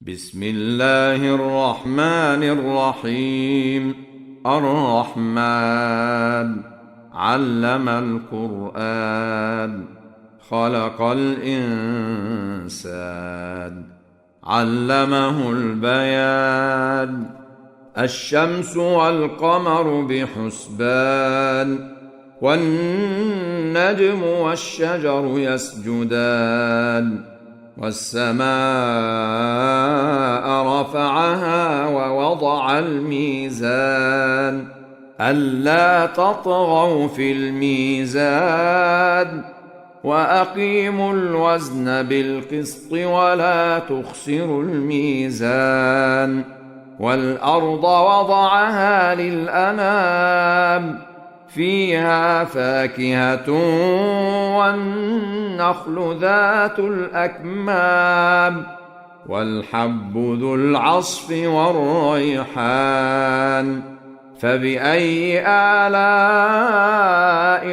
بسم الله الرحمن الرحيم. الرحمن علم القرآن، خلق الإنسان، علمه البيان. الشمس والقمر بحسبان، والنجم والشجر يسجدان، والسماء رفعها ووضع الميزان ألا تطغوا في الميزان وأقيموا الوزن بالقسط ولا تخسروا الميزان. والأرض وضعها للأنام، فيها فاكهة والنخل ذات الأكمام، والحب ذو العصف والريحان. فبأي آلاء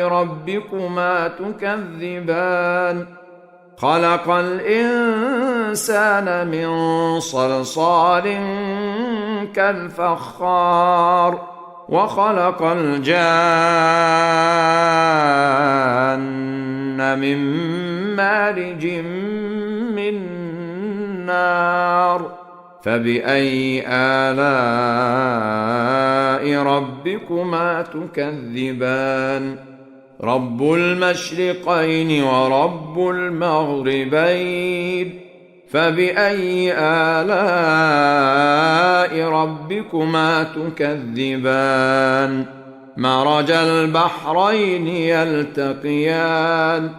ربكما تكذبان؟ خلق الإنسان من صلصال كالفخار، وخلق الجان من مارج من نار. فبأي آلاء ربكما تكذبان؟ رب المشرقين ورب المغربين، فبأي آلاء ربكما تكذبان؟ مرج البحرين يلتقيان،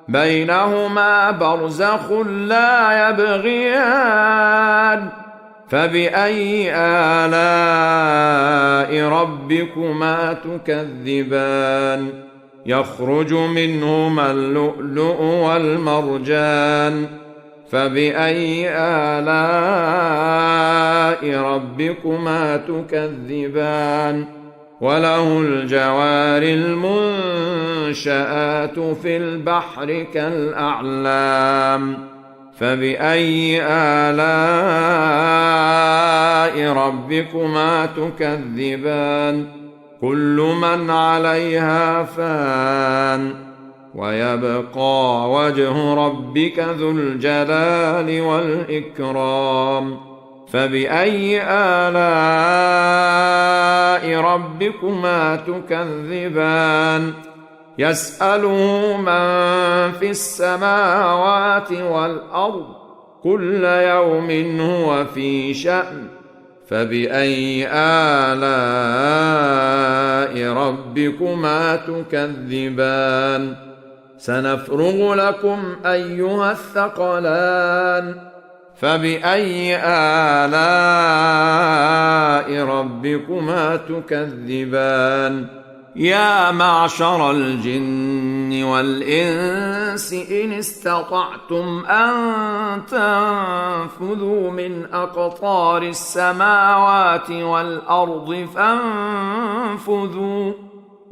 بينهما برزخ لا يبغيان. فبأي آلاء ربكما تكذبان؟ يخرج منهما اللؤلؤ والمرجان، فبأي آلاء ربكما تكذبان؟ وله الجوار المنشآت في البحر كالأعلام، فبأي آلاء ربكما تكذبان؟ كل من عليها فان، ويبقى وجه ربك ذو الجلال والإكرام. فبأي آلاء ربكما تكذبان؟ يسأله من في السماوات والأرض، كل يوم هو في شأن. فبأي آلاء ربكما تكذبان؟ سنفرغ لكم أيها الثقلان. فبأي آلاء ربكما تكذبان؟ يا معشر الجن والإنس إن استطعتم أن تنفذوا من أقطار السماوات والأرض فانفذوا،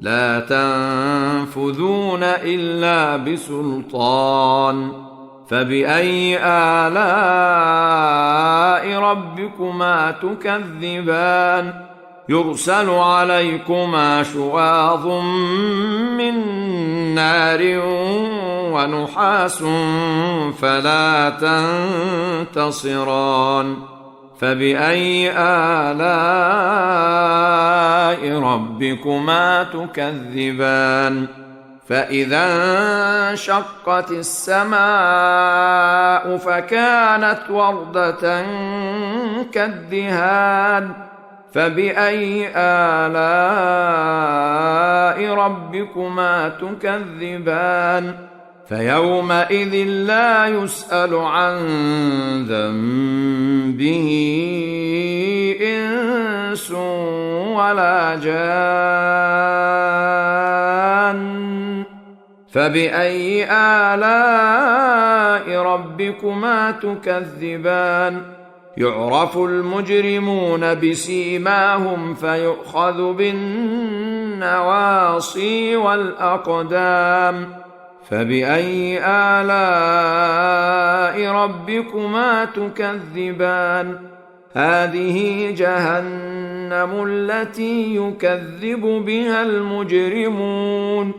لا تنفذون إلا بسلطان. فبأي آلاء ربكما تكذبان؟ يرسل عليكما شواظ من نار ونحاس فلا تنتصران. فبأي آلاء ربكما تكذبان؟ فإذا انشقت السماء فكانت وردة كالدهان. فبأي آلاء ربكما تكذبان؟ فيومئذ لا يسأل عن ذنبه إنس ولا جان. فبأي آلاء ربكما تكذبان؟ يعرف المجرمون بسيماهم فيؤخذ بالنواصي والأقدام، فبأي آلاء ربكما تكذبان هذه جهنم التي يكذب بها المجرمون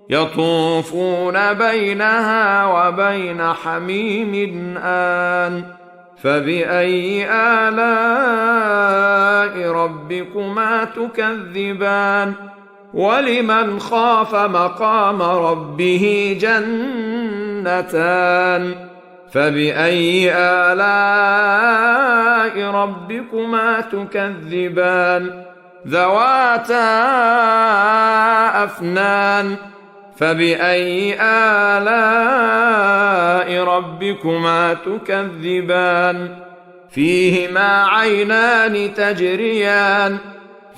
يطوفون بينها وبين حميم آن فبأي آلاء ربكما تكذبان ولمن خاف مقام ربه جنتان فبأي آلاء ربكما تكذبان ذواتا أفنان فبأي آلاء ربكما تكذبان فيهما عينان تجريان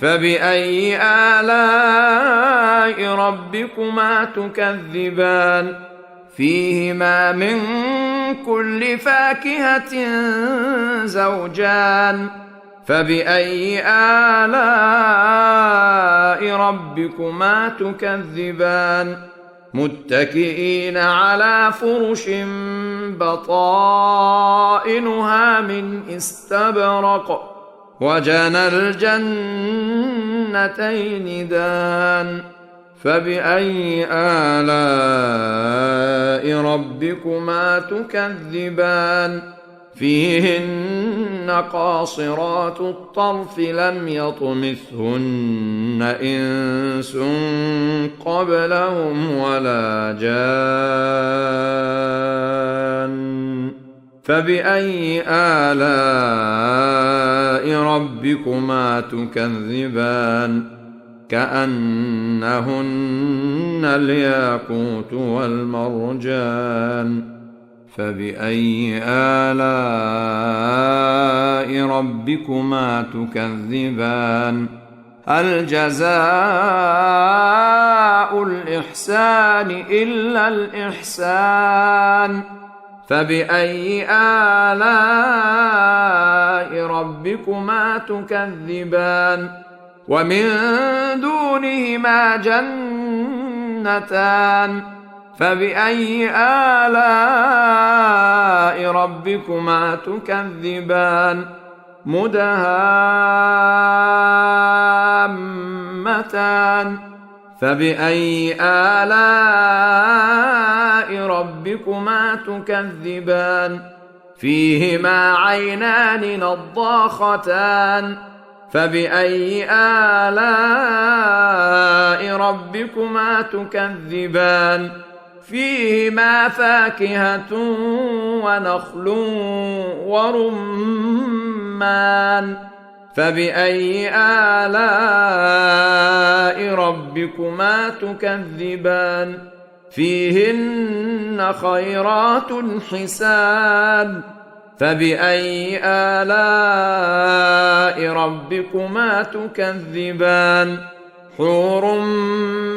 فبأي آلاء ربكما تكذبان فيهما من كل فاكهة زوجان فبأي آلاء ربكما تكذبان متكئين على فرش بطائنها من استبرق وجنى الجنتين دان فبأي آلاء ربكما تكذبان فيهن قاصرات الطرف لم يطمثهن إنس قبلهم ولا جان فبأي آلاء ربكما تكذبان كأنهن الياقوت والمرجان فبأي آلاء ربكما تكذبان هل جزاء الإحسان إلا الإحسان فبأي آلاء ربكما تكذبان ومن دونهما جنتان فبأي آلاء ربكما تكذبان مدهامتان فبأي آلاء ربكما تكذبان فيهما عينان نضاختان فبأي آلاء ربكما تكذبان فيهما فاكهة ونخل ورمان فبأي آلاء ربكما تكذبان فيهن خيرات حسان فبأي آلاء ربكما تكذبان حور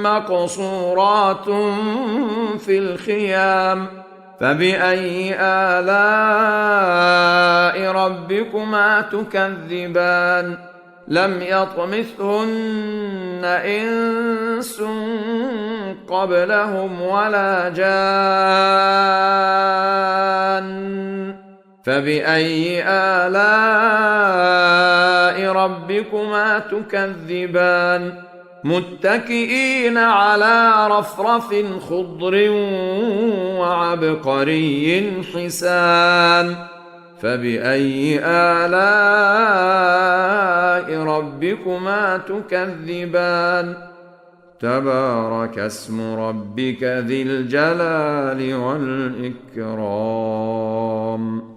مقصورات في الخيام فبأي آلاء ربكما تكذبان لم يطمثهن إنس قبلهم ولا جان فبأي آلاء ربكما تكذبان متكئين على رفرف خضر وعبقري حسان فبأي آلاء ربكما تكذبان تبارك اسم ربك ذي الجلال والإكرام